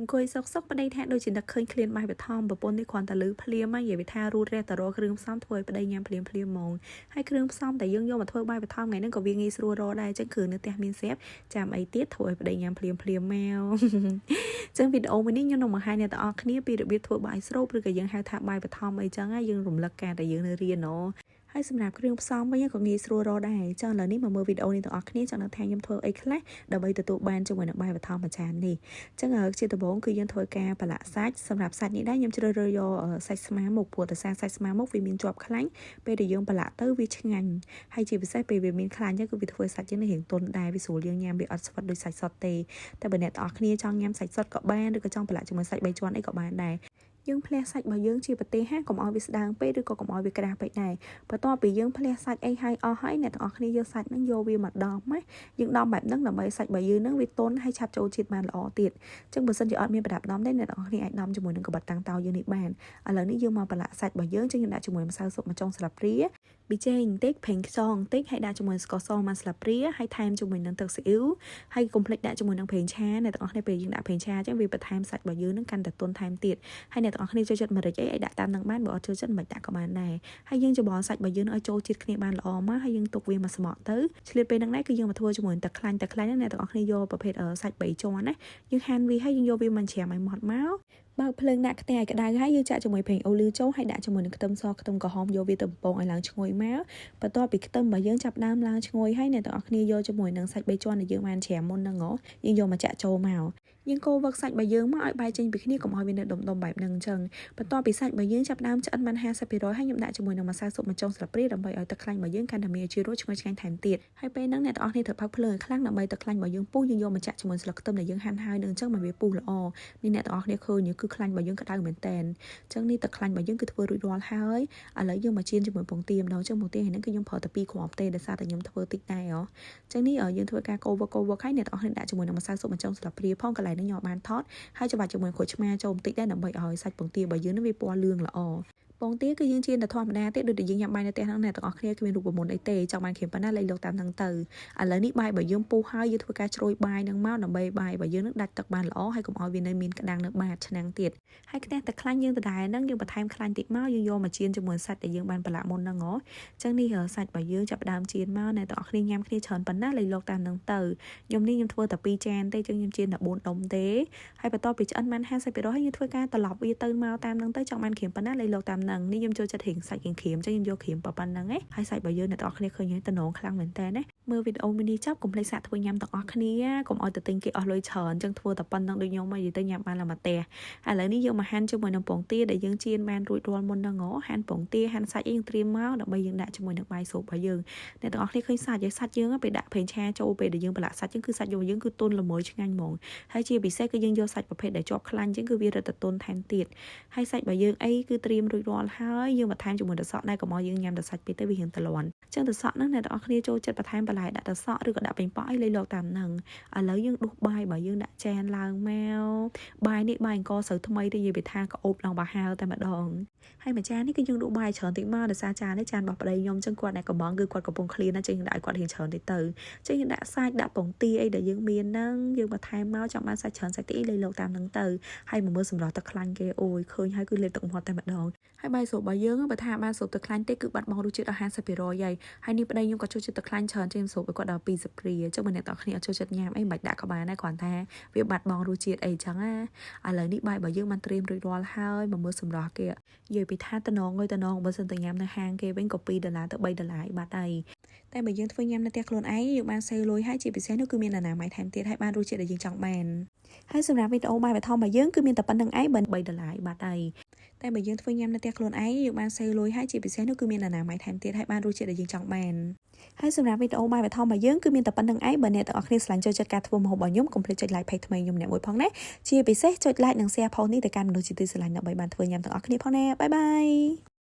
អង្គុយសោកប្តីថាដូចជានឹកឃើញឃ្លានបាយបឋមប្រពន្ធនេះគ្រាន់តែលឺភ្លាមមកនិយាយវាថារូតរះតរគ្រឿងផ្សំធ្វើឲ្យប្តីញ៉ាំភ្លាមហ្មងហើយគ្រឿងផ្សំតែយើងយកមកធ្វើបាយបឋមថ្ងៃហ្នឹងក៏វាងាយស្រួលរកដែរអញ្ចឹងគ្រឿងនៅផ្ទះមានស្រាប់ចាំអីទៀតធ្វើឲ្យប្តីញ៉ាំភ្លាមមកអញ្ចឹងវីដេអូមួយនេះខ្ញុំនឹងបង្ហាញអ្នកទាំងអស់គ្នាពីរបៀបធ្វើបាយស្រូបឬក៏យើងហៅថាបាយបឋមអីចឹងយើងរំលឹកការដែលយើងនៅរៀនហើយសម្រាប់គ្រឿងផ្សំវិញក៏ងាយស្រួលរកដែរចឹងឥឡូវនេះមកមើលវីដេអូនេះទាំងអស់គ្នាចង់នឹងថាខ្ញុំធ្វើអីខ្លះដើម្បីទទួលបានជាមួយនឹងបាយបឋមមួយចាននេះចឹងជាដំបូងគឺយើងធ្វើការប្រឡាក់សាច់សម្រាប់សាច់នេះដែរខ្ញុំជ្រើសរើសយកសាច់ស្មាមុខព្រោះតែសាច់ស្មាមុខវាមានជាប់ខ្លាញ់ពេលដែលយើងប្រឡាក់ទៅវាឆ្ងាញ់ហើយជាពិសេសពេលវាមានខ្លាញ់គឺវាធ្វើសាច់យើងរៀងទន់ដែរវាស្រួលយើងញ៉ាំវាអត់ស្វិតដូចសាច់សុទ្ធទេតែបើអ្នកទាំងអស់គ្នាចង់ញ៉ាំសាច់សុទ្ធក៏បានឬក៏ចង់ប្រឡាក់ជាមួយសាច់3ជាន់អីក៏បានដែរយើងផ្លះសាច់របស់យើងជាប្រទេសកុំឲ្យវាស្ដើងពេកឬក៏កុំឲ្យវាក្រាស់ពេកដែរបន្ទាប់ពីយើងផ្លះសាច់អីហើយអស់ហើយអ្នកទាំងអស់គ្នាយកសាច់ហ្នឹងយកវាមកដំណាយើងដំបែបហ្នឹងដើម្បីសាច់របស់យើងហ្នឹងវាទន់ហើយឆាប់ចូលជាតិបានល្អទៀតអញ្ចឹងបើសិនជាអត់មានប្រដាប់ដំទេអ្នកទាំងអស់គ្នាអាចដំជាមួយនឹងក្បិតតាំងតោយើងនេះបានឥឡូវនេះយើងមកប្រឡាក់សាច់របស់យើងចឹងយើងដាក់ជាមួយម្សៅស៊ុបមួយចុងស្លាបព្រាប៊ីចេងបន្តិចប្រេងខ្យងបន្តិចហើយដាក់ជាមួយស្ករសមួយស្លាបព្រាហើយថែមជាមួយនឹងទឹកស៊ីអ៊ីវហើយកុំភ្លេចដាក់ជាមួយនឹងប្រេងឆាអ្នកទាំងអស់គ្នាពេលយើងដាក់ប្រេងឆាអញ្ចឹងវាបន្ថែមសាច់របស់យើងនឹងកាន់តែទន់ថែមទៀតហើយអ្នកទាំងអស់គ្នាចូលចិត្តម្រេចអីឲ្យដាក់តាមនឹងបានបើអត់ចូលចិត្តមិនដាក់ក៏បានដែរហើយយើងច្របល់សាច់របស់យើងឲ្យចូលជាតិគ្នាបានល្អមកហើយយើងទុកវាមកស្មក់ទៅឆ្លៀតពេលហ្នឹងដែរគឺយើងមកធ្វើជាមួយទឹកខ្លាញ់ហ្នឹងអ្នកទាំងអស់គ្នាយកប្រភេទសាច់3ជាន់ណាយើងហាន់វាហើយយើងយកវាមកច្រាមឲ្យម៉ត់មកបើកភ្លើងដាក់ខ្ទះឲ្យក្តៅហើយយើងចាក់ជាមួយប្រេងអូលីវចូលហើយដាក់ជាមួយនឹងខ្ទឹមសខ្ទឹមក្រហមយកវាទៅបំពងឲ្យឡើងឈ្ងុយមកបន្ទាប់ពីខ្ទឹមរបស់យើងចាប់ដើមឡើងឈ្ងុយហើយអ្នកទាំងអស់គ្នាយកជាមួយនឹងសាច់3ជាន់ដែលយើងបានច្រាមមុនហ្នឹងយើងយកមកចាក់ចូលមកយើងកូរវឹកសាច់របស់យើងមកឲ្យបែកចេញពីគ្នាកុំឲ្យវានៅដុំបែបហ្នឹងអញ្ចឹងបន្ទាប់ពីសាច់របស់យើងចាប់ដើមឆ្អិនបាន 50% ហើយខ្ញុំដាក់ជាមួយនឹងម្សៅស៊ុបមួយចុងស្លាបព្រាដើម្បីឲ្យទឹកខ្លាញ់របស់យើងកាន់តែមានជីរសឈ្ងុយឆ្ងាញ់ថែមទៀតហើយពេលហ្នឹងអ្នកទាំងអស់គ្នាត្រូវបើកភ្លើងឲ្យខ្លាំងដើម្បីទឹកខ្លាញ់របស់យើងពុះយើងយកមកចាក់ជាមួយស្លឹកខ្ទឹមដែលយើងហាន់ហើយនឹងអញ្ចឹងមកវាពុះល្អនេះអ្នកទាំងអស់គ្នាឃើញគឺខ្លាញ់របស់យើងក្តៅមែនតែនអញ្ចឹងនេះទឹកខ្លាញ់របស់យើងគឺធ្វើរួចរាល់ហើយឥឡូវយើងមកចៀនជាមួយពងទាម្ដងអញ្ចឹងពងទាហ្នឹងគឺខ្ញុំប្រើតែ2គ្រាប់ទេដោយសារតែខ្ញុំធ្វើតិចដែរអញ្ចឹងនេះយើងធ្វើការកូរវឹកហើយអ្នកទាំងអស់គ្នាដាក់ជាមួយនឹងម្សៅស៊ុបមួយចុងស្លាបព្រាផងកន្លែងហ្នឹងខ្ញុំបានថតហើយច្បាស់ជាមួយក្រូចឆ្មាចូលបន្តិចដែរដើម្បីឲ្យសាច់ពងទារបស់យើងនឹងវាពណ៌លឿងល្អពងទាគឺយើងជៀនតែធម្មតាទេដូចតែយើងញ៉ាំបាយនៅផ្ទះហ្នឹងអ្នកទាំងអស់គ្នាគ្មានរូបមន្តអីទេចង់បានគ្រាមប៉ុណ្ណាលេខលោកតាមហ្នឹងទៅឥឡូវនេះបាយរបស់យើងពុះហើយយើងធ្វើការជ្រោយបាយហ្នឹងមកដើម្បីបាយរបស់យើងនឹងដាច់ទឹកបានល្អហើយកុំឲ្យវានៅមានក្តាំងនៅបាតឆ្នាំងទៀតហើយខ្ទះតែខ្លាញ់យើងដដែលហ្នឹងយើងបន្ថែមខ្លាញ់តិចមកយើងយកមកជៀនជាមួយសាច់ដែលយើងបានប្រឡាក់មុនហ្នឹងអញ្ចឹងនេះសាច់របស់យើងចាប់ដើមជៀនមកអ្នកទាំងអស់គ្នាញ៉ាំគ្នាច្រើនប៉ុណ្ណាលេខលោកតាមហ្នឹងទៅខ្ញុំធ្វើតែ2ចានទេអញ្ចឹងខ្ញុំជៀនតែ4ដុំទេហើយបន្ទាប់ពីឆ្អិនបាន 50% ហើយយើងធ្វើការត្រឡប់វាទៅមកតាមហ្នឹងទៅចង់បានគ្រាមប៉ុណ្ណាលេខលោកតាមហ្នឹងនេះខ្ញុំចូលចិត្តរៀងសាច់គ្រាមអញ្ចឹងខ្ញុំយកគ្រាមប៉ុណ្ណឹងហើយសាច់របស់យើងអ្នកទាំងអស់គ្នាឃើញហើយតំណងខ្លាំងមែនតើណាមើលវីដេអូមួយនេះចប់កុំភ្លេចសាកធ្វើញ៉ាំទាំងអស់គ្នាកុំឲ្យទៅទិញគេអស់លុយច្រើនអញ្ចឹងធ្វើតែប៉ុណ្ណឹងដូចខ្ញុំមកនិយាយទៅញ៉ាំបានឡើងមកផ្ទះឥឡូវនេះយើងមកហាន់ជាមួយនឹងពងទាដែលយើងចៀនបានរួចរាល់មុនហ្នឹងហាន់ពងទាហាន់សាច់យើងត្រៀមមកដើម្បីយើងដាក់ជាមួយនឹងបាយស៊ុបរបស់យើងអ្នកទាំងអស់គ្នាឃើញសាច់យើងពេលដាក់ប្រេងឆាចូលពេលដែលយើងប្រឡាក់សាច់គឺសាច់របស់យើងគឺទន់ល្មើយឆ្ងាញ់ហ្មងហើយជាពិសេសគឺយើងយកសាច់ប្រភេទដែលជាប់ខ្លាញ់អញ្ចឹងគឺវារឹតតែទន់ថែមទៀតហើយសាច់របស់យើងអីគឺត្រៀមរួចរាល់ហើយយើងបន្ថែមជាមួយទឹកសក់ដែរកុំឲ្យយើងញ៉ាំទឹកសាច់ពេកទៅវារៀងតលន់អញ្ចឹងទឹកសក់ហ្នឹងអ្នកទាំងអស់គ្នាចូលចិត្តបន្ថែមបន្លែដាក់ទឹកសក់ឬក៏ដាក់ប៉េងប៉ោះអីលេខលោកតាមហ្នឹងឥឡូវយើងដួសបាយរបស់យើងដាក់ចានឡើងមកបាយនេះបាយអង្គស្រូវថ្មីទេនិយាយពីថាក៏អូបឡើងបាហើតែម្ដងហើយមួយចាននេះគឺយើងដួសបាយច្រើនតិចមកដោយសារចាននេះចានរបស់ប្តីខ្ញុំអញ្ចឹងគាត់អ្នកកំងគឺគាត់កំពុងឃ្លានណាអញ្ចឹងយើងដាក់ឲ្យគាត់រៀងច្រើនតិចទៅអញ្ចឹងយើងដាក់សាច់ដាក់ពងទាអីដែលយើងមានហ្នឹងយើងបន្ថែមមកចង់បានសាច់ច្រើនសាច់តិចលេខលោកតាមហ្នឹងទៅហើយមកមើលសម្រស់ទឹកខ្លាញ់គេអូយឃើញហើយគឺលេបទឹកមាត់តែម្ដងហើយបាយស៊ុបរបស់យើងបើថាបានស៊ុបទឹកខ្លាញ់ទេគឺបាត់បង់រសជាតិដល់ 50% ហើយនេះប្តីខ្ញុំក៏ចូលចិត្តទឹកខ្លាញ់ច្រើនជាងស៊ុបឲ្យគាត់ដល់20ព្រាអញ្ចឹងបើអ្នកទាំងគ្នាអត់ចូលចិត្តញ៉ាំអីមិនបាច់ដាក់ក៏បានដែរគ្រាន់តែវាបាត់បង់រសជាតិអីចឹងណាឥឡូវនេះបាយរបស់យើងបានត្រៀមរួចរាល់ហើយមកមើលសម្រស់គេនិយាយពីថាតំណងបើសិនទៅញ៉ាំនៅហាងគេវិញក៏$2ទៅ$3បាត់ហើយតែបើយើងធ្វើញ៉ាំនៅផ្ទះខ្លួនឯងយើងបានសេលុយហើយជាពិសេសនោះគឺមានអនាម័យថែមទៀតហើយបានរសជាតិដែលយើងចង់បានហើយសម្រាប់វីដេអូបាយបឋមរបស់យើងគឺមានតែប៉ុណ្្នឹងឯងបើ$3បាត់ហើយតែបើយើងធ្វើញ៉ាំនៅផ្ទះខ្លួនឯងយើងបានសេលុយហើយជាពិសេសនោះគឺមានអនាម័យថែមទៀតហើយបានរសជាតិដែលយើងចង់បានហើយសម្រាប់វីដេអូបាយបឋមរបស់យើងគឺមានតែប៉ុណ្្នឹងឯងបើអ្នកទាំងអស់គ្នាស្រឡាញ់ចូលចិត្តការធ្វើម្ហូបរបស់ខ្ញុំកុំភ្លេចចុច like page ថ្មីខ្ញុំម្នាក់មួយផងណាជាពិសេសចុច like និង share ផុសនេះទៅកាន់មនុស្សជាទីស្រឡាញ់ដើម្បីបានធ្វើញ៉ាំទាំងអស់គ្នាផងណាបាយបាយ